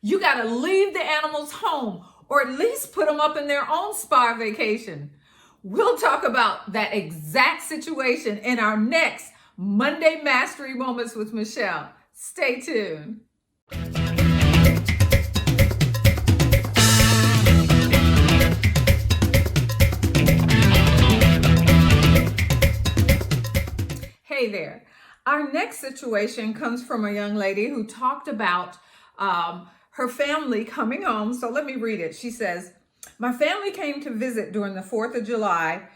You got to leave the animals home or at least put them up in their own spa vacation. We'll talk about that exact situation in our next Monday Mastery Moments with Michelle. Stay tuned. Hey there. Our next situation comes from a young lady who talked about her family coming home. So let me read it. She says, "My family came to visit during the 4th of July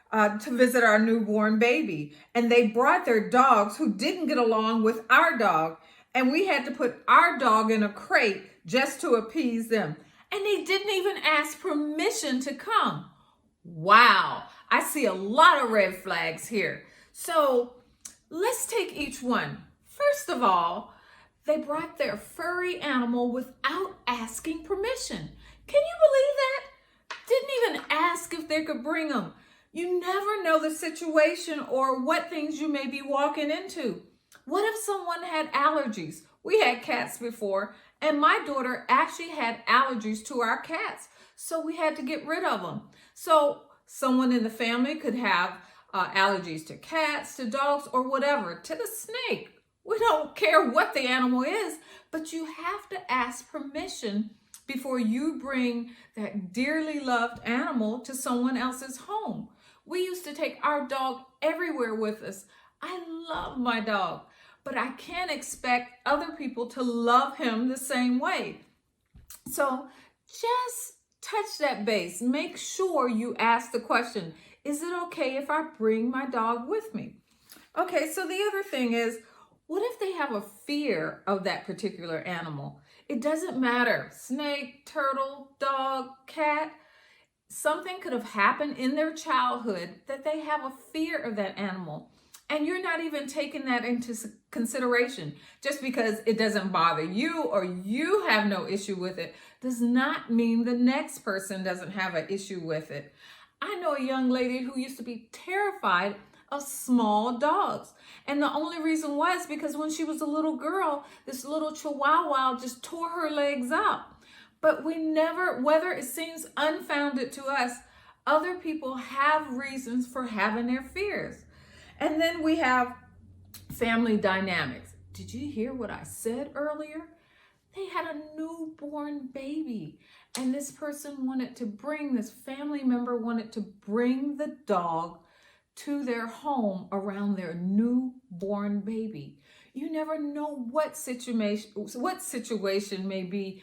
to visit our newborn baby. And they brought their dogs who didn't get along with our dog. And we had to put our dog in a crate just to appease them. And they didn't even ask permission to come." Wow, I see a lot of red flags here. So let's take each one. First of all, they brought their furry animal without asking permission. Can you believe that? Didn't even ask if they could bring them. You never know the situation or what things you may be walking into. What if someone had allergies? We had cats before, and my daughter actually had allergies to our cats, so we had to get rid of them. So someone in the family could have allergies to cats, to dogs, or whatever, to the snake. We don't care what the animal is, but you have to ask permission before you bring that dearly loved animal to someone else's home. We used to take our dog everywhere with us. I love my dog, but I can't expect other people to love him the same way. So just touch that base. Make sure you ask the question, is it okay if I bring my dog with me? Okay, so the other thing is, what if they have a fear of that particular animal? It doesn't matter. Snake, turtle, dog, cat. Something could have happened in their childhood that they have a fear of that animal. And you're not even taking that into consideration. Just because it doesn't bother you or you have no issue with it does not mean the next person doesn't have an issue with it. I know a young lady who used to be terrified of small dogs. And the only reason was because when she was a little girl, this little chihuahua just tore her legs up. But we never, whether it seems unfounded to us, other people have reasons for having their fears. And then we have family dynamics. Did you hear what I said earlier? They had a newborn baby, and this family member wanted to bring the dog to their home around their newborn baby. You never know what situation may be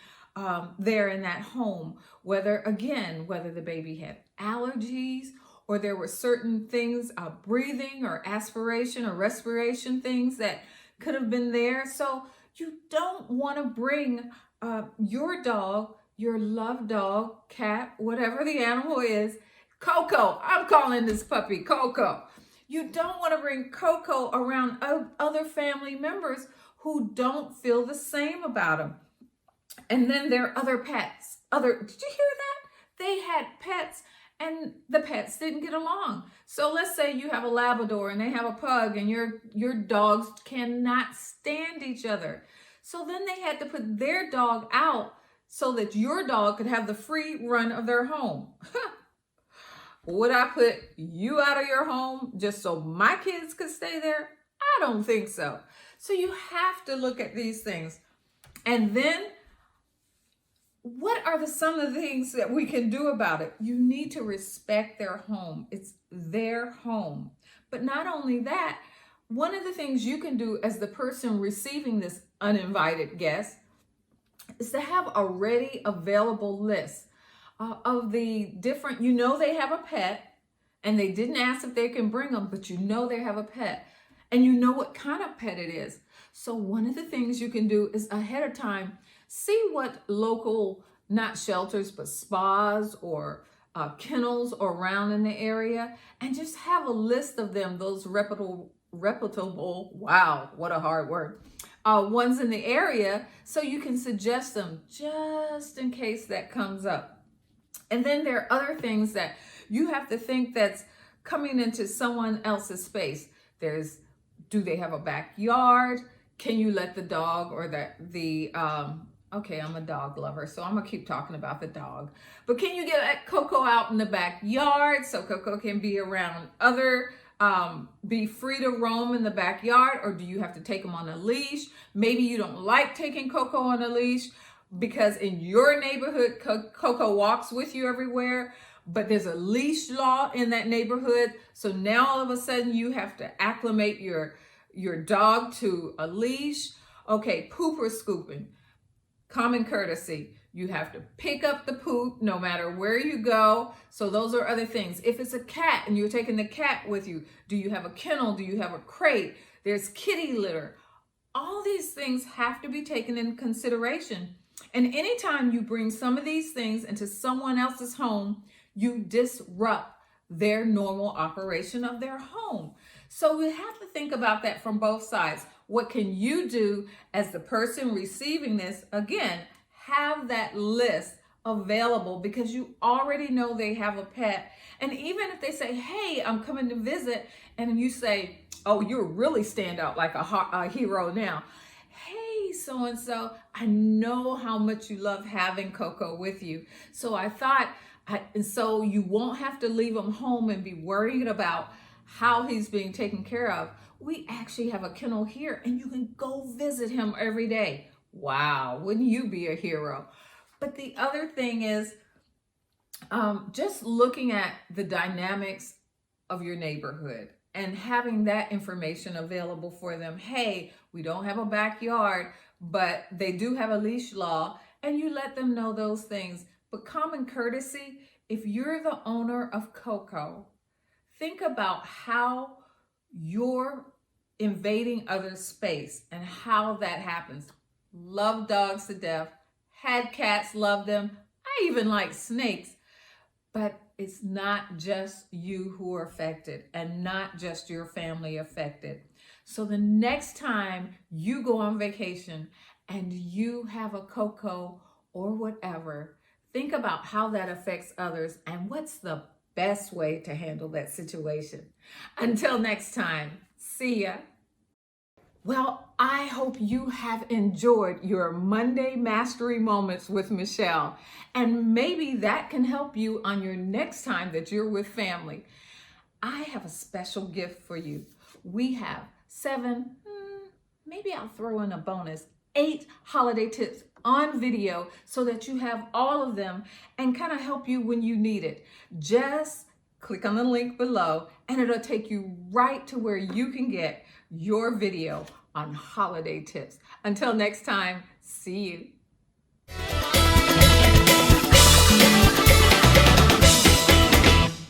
there in that home, whether the baby had allergies or there were certain things, breathing or aspiration or respiration things that could have been there. So you don't want to bring your dog, your loved dog, cat, whatever the animal is, Coco. I'm calling this puppy Coco. You don't want to bring Coco around other family members who don't feel the same about him. And then there are other pets. Did you hear that? They had pets and the pets didn't get along. So let's say you have a Labrador and they have a pug and your dogs cannot stand each other. So then they had to put their dog out so that your dog could have the free run of their home. Would I put you out of your home just so my kids could stay there? I don't think so. So you have to look at these things. And then what are some of the things that we can do about it? You need to respect their home. It's their home. But not only that, one of the things you can do as the person receiving this uninvited guest is to have a ready available list of the different, they have a pet and they didn't ask if they can bring them, but they have a pet and you know what kind of pet it is. So one of the things you can do is ahead of time, see what local, not shelters, but spas or kennels are around in the area, and just have a list of them, those reputable, wow, what a hard word, ones in the area, so you can suggest them just in case that comes up. And then there are other things that you have to think that's coming into someone else's space. Do they have a backyard? Can you let the dog or the Okay, I'm a dog lover, so I'm gonna keep talking about the dog. But can you get Coco out in the backyard so Coco can be around be free to roam in the backyard? Or do you have to take him on a leash? Maybe you don't like taking Coco on a leash because in your neighborhood, Coco walks with you everywhere, but there's a leash law in that neighborhood. So now all of a sudden you have to acclimate your dog to a leash. Okay, poop or scooping. Common courtesy. You have to pick up the poop no matter where you go. So those are other things. If it's a cat and you're taking the cat with you, do you have a kennel? Do you have a crate? There's kitty litter. All these things have to be taken into consideration. And anytime you bring some of these things into someone else's home, you disrupt their normal operation of their home. So we have to think about that from both sides. What can you do as the person receiving this? Again, have that list available because you already know they have a pet. And even if they say, hey, I'm coming to visit, and you say, oh, you really stand out like a hero now. Hey, so-and-so, I know how much you love having Coco with you. So I thought, and so you won't have to leave him home and be worried about how he's being taken care of. We actually have a kennel here and you can go visit him every day. Wow, wouldn't you be a hero? But the other thing is just looking at the dynamics of your neighborhood and having that information available for them. Hey, we don't have a backyard, but they do have a leash law, and you let them know those things. But common courtesy, if you're the owner of Coco, think about how you're invading other space and how that happens. Love dogs to death, had cats, love them. I even like snakes, but it's not just you who are affected and not just your family affected. So the next time you go on vacation and you have a Coco or whatever, think about how that affects others and what's the best way to handle that situation. Until next time, see ya. Well, I hope you have enjoyed your Monday Mastery Moments with Michelle, and maybe that can help you on your next time that you're with family. I have a special gift for you. We have 7, maybe I'll throw in a bonus, 8 holiday tips on video so that you have all of them and kind of help you when you need it. Just click on the link below and it'll take you right to where you can get your video on holiday tips. Until next time, see you.